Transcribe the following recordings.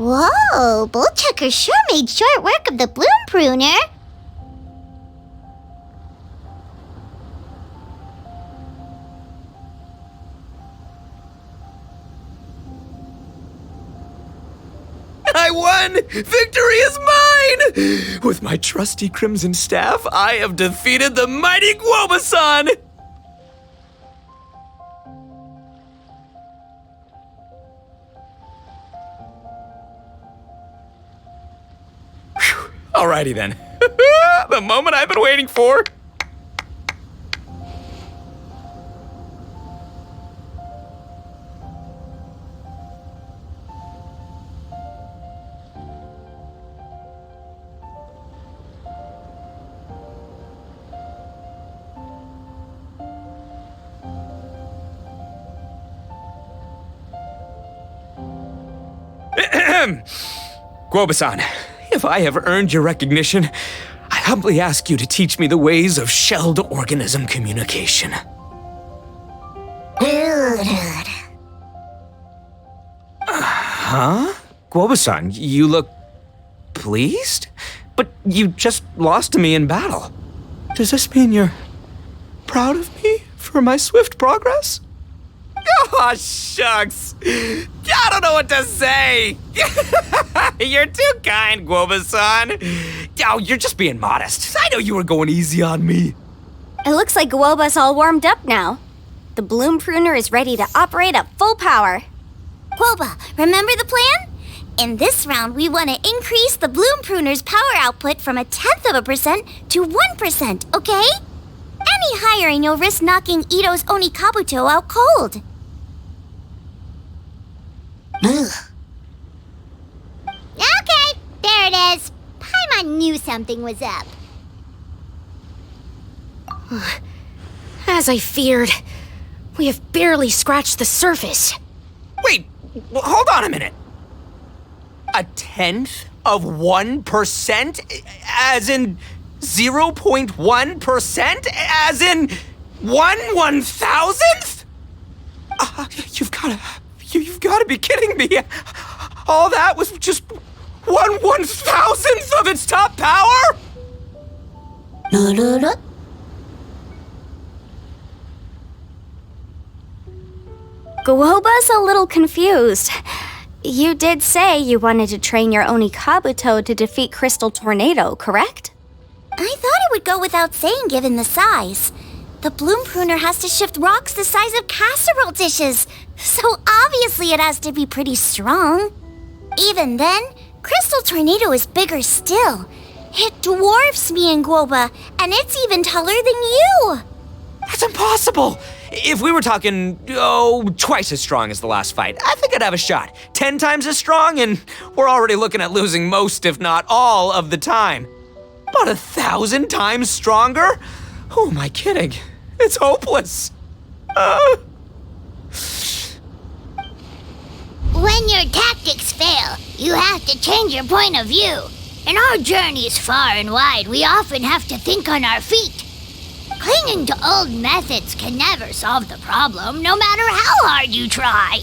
Whoa, Bullchucker sure made short work of the bloom pruner. I won! Victory is mine! With my trusty crimson staff, I have defeated the mighty Guobasan! Whew. Alrighty then. The moment I've been waiting for. Guobasan, if I have earned your recognition, I humbly ask you to teach me the ways of shelled organism communication. Huh? Guobasan, you look pleased? But you just lost to me in battle. Does this mean you're proud of me for my swift progress? Oh, shucks. I don't know what to say. You're too kind, Guobasan. Oh, you're just being modest. I know you were going easy on me. It looks like Guoba's all warmed up now. The bloom pruner is ready to operate at full power. Guoba, remember the plan? In this round, we want to increase the bloom pruner's power output from 0.1% to 1%, okay? Any higher and you'll risk knocking Ito's Onikabuto out cold. Okay, there it is. Paimon knew something was up. As I feared, we have barely scratched the surface. Wait, hold on a minute. 0.1%? As in 0.1%? As in 1/1000th? You've got to be kidding me. All that was just 1/1000th of its top power? Guoba's a little confused. You did say you wanted to train your Onikabuto to defeat Crystal Tornado, correct? I thought it would go without saying given the size. The bloom pruner has to shift rocks the size of casserole dishes, so obviously it has to be pretty strong. Even then, Crystal Tornado is bigger still. It dwarfs me and Guoba, and it's even taller than you. That's impossible! If we were talking, twice as strong as the last fight, I think I'd have a shot. 10 times as strong, and we're already looking at losing most, if not all, of the time. But 1,000 times stronger? Who am I kidding? It's hopeless. When your tactics fail, you have to change your point of view. In our journeys far and wide, we often have to think on our feet. Clinging to old methods can never solve the problem, no matter how hard you try.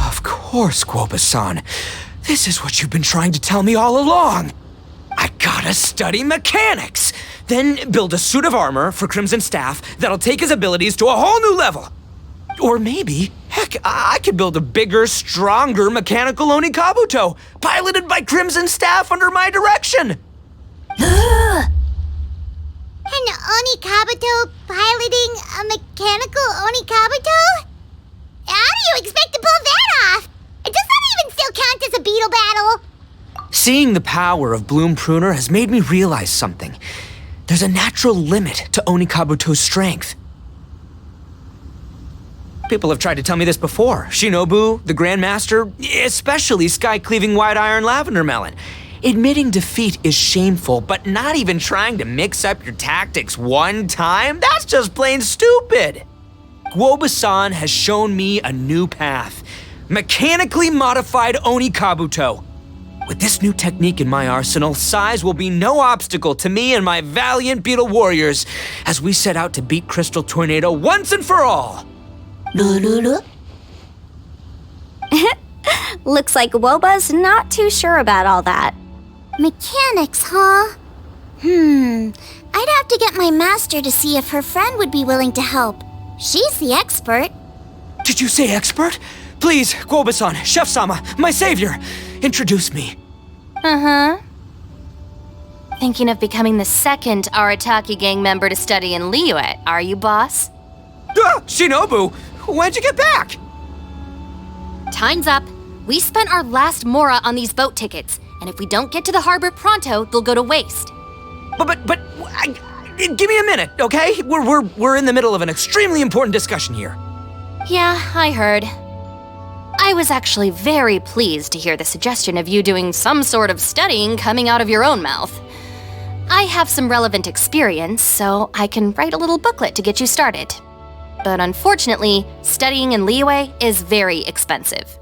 Of course, Guoba-san. This is what you've been trying to tell me all along. I gotta study mechanics, then build a suit of armor for Crimson Staff that'll take his abilities to a whole new level. Or maybe, heck, I could build a bigger, stronger mechanical Onikabuto, piloted by Crimson Staff under my direction. An Onikabuto piloting a mechanical Onikabuto? How do you expect to pull that off? Does that even still count as a beetle battle? Seeing the power of Bloom Pruner has made me realize something. There's a natural limit to Onikabuto's strength. People have tried to tell me this before. Shinobu, the Grandmaster, especially Sky-Cleaving White Iron Lavender Melon. Admitting defeat is shameful, but not even trying to mix up your tactics one time? That's just plain stupid! Guoba-san has shown me a new path. Mechanically modified Onikabuto. With this new technique in my arsenal, size will be no obstacle to me and my valiant beetle warriors as we set out to beat Crystal Tornado once and for all! Looks like Woba's not too sure about all that. Mechanics, huh? I'd have to get my master to see if her friend would be willing to help. She's the expert. Did you say expert? Please, Guoba-san, Chef-sama, my savior, introduce me. Thinking of becoming the second Arataki gang member to study in Liyue, are you, boss? Shinobu, when'd you get back? Time's up. We spent our last mora on these boat tickets, and if we don't get to the harbor pronto, they'll go to waste. Give me a minute, okay? We're in the middle of an extremely important discussion here. Yeah, I heard. I was actually very pleased to hear the suggestion of you doing some sort of studying coming out of your own mouth. I have some relevant experience, so I can write a little booklet to get you started. But unfortunately, studying in Liyue is very expensive.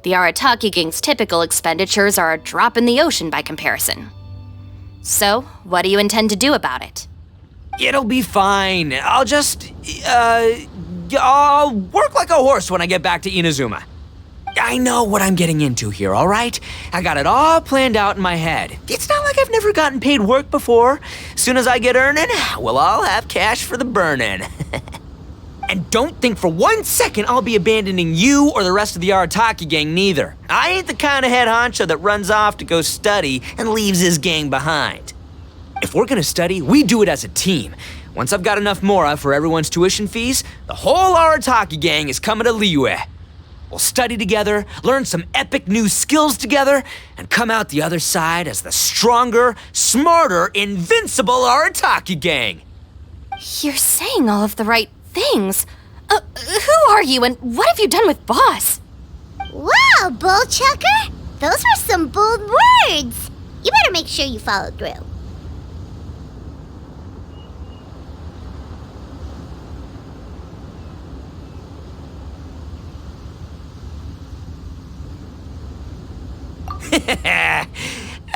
The Arataki gang's typical expenditures are a drop in the ocean by comparison. So, what do you intend to do about it? It'll be fine. I'll work like a horse when I get back to Inazuma. I know what I'm getting into here, all right? I got it all planned out in my head. It's not like I've never gotten paid work before. As soon as I get earning, we'll all have cash for the burning. And don't think for 1 second I'll be abandoning you or the rest of the Arataki gang neither. I ain't the kind of head honcho that runs off to go study and leaves his gang behind. If we're gonna study, we do it as a team. Once I've got enough mora for everyone's tuition fees, the whole Arataki gang is coming to Liyue. We'll study together, learn some epic new skills together, and come out the other side as the stronger, smarter, invincible Arataki gang. You're saying all of the right things. Who are you and what have you done with Boss? Wow, Bullchucker! Those were some bold words! You better make sure you follow through.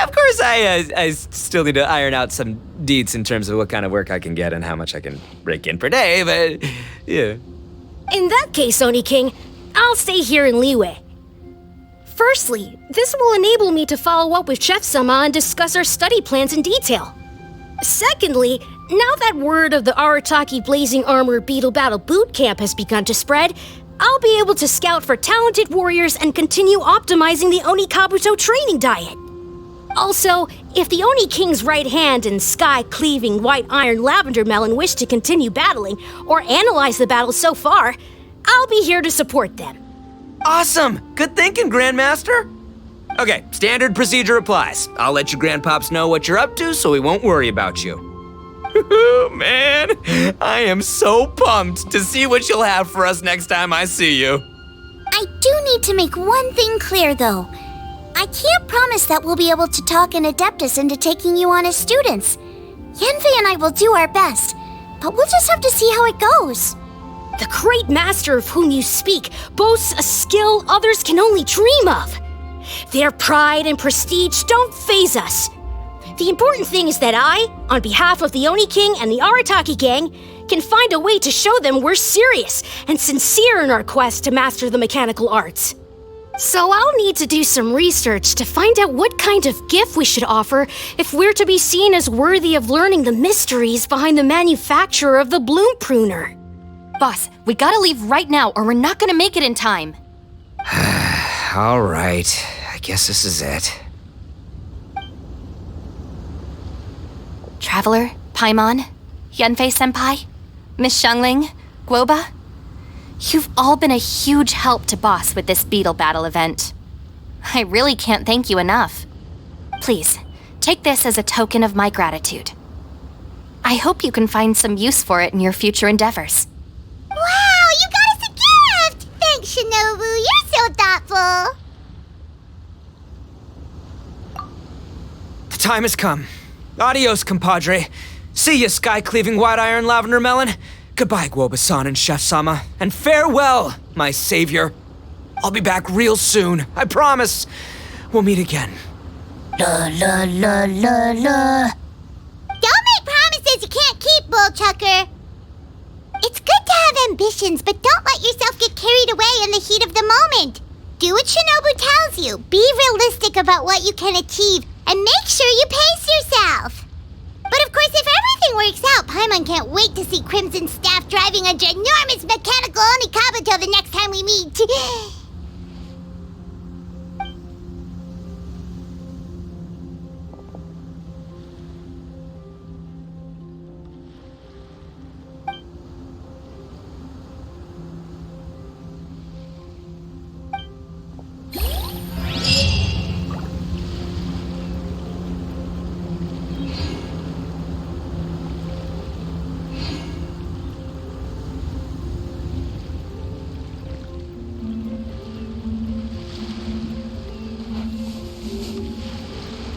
Of course, I still need to iron out some deets in terms of what kind of work I can get and how much I can rake in per day, but yeah. In that case, Oni King, I'll stay here in Liyue. Firstly, this will enable me to follow up with Chef-sama and discuss our study plans in detail. Secondly, now that word of the Arataki Blazing Armor Beetle Battle Boot Camp has begun to spread, I'll be able to scout for talented warriors and continue optimizing the Oni Kabuto training diet. Also, if the Oni King's right hand and sky-cleaving white iron lavender melon wish to continue battling or analyze the battle so far, I'll be here to support them. Awesome! Good thinking, Grandmaster! Okay, standard procedure applies. I'll let your grandpops know what you're up to so we won't worry about you. Man, I am so pumped to see what you'll have for us next time I see you. I do need to make one thing clear, though. I can't promise that we'll be able to talk an Adeptus into taking you on as students. Yanfei and I will do our best, but we'll just have to see how it goes. The great master of whom you speak boasts a skill others can only dream of. Their pride and prestige don't faze us. The important thing is that I, on behalf of the Oni King and the Arataki gang, can find a way to show them we're serious and sincere in our quest to master the mechanical arts. So I'll need to do some research to find out what kind of gift we should offer if we're to be seen as worthy of learning the mysteries behind the manufacture of the bloom pruner. Boss, we gotta leave right now or we're not gonna make it in time. All right, I guess this is it. Traveler, Paimon, Yanfei-senpai, Miss Xiangling, Guoba, you've all been a huge help to Boss with this beetle battle event. I really can't thank you enough. Please, take this as a token of my gratitude. I hope you can find some use for it in your future endeavors. Wow, you got us a gift! Thanks, Shinobu. You're so thoughtful. The time has come. Adios, compadre. See ya, sky-cleaving white iron lavender melon. Goodbye, Guoba-san and Chef-sama. And farewell, my savior. I'll be back real soon, I promise. We'll meet again. La la la la la. Don't make promises you can't keep, Bullchucker. It's good to have ambitions, but don't let yourself get carried away in the heat of the moment. Do what Shinobu tells you. Be realistic about what you can achieve, and make sure you pace yourself. But of course, if everything works out, Paimon can't wait to see Crimson Staff driving a ginormous mechanical Onikabuto the next time we meet.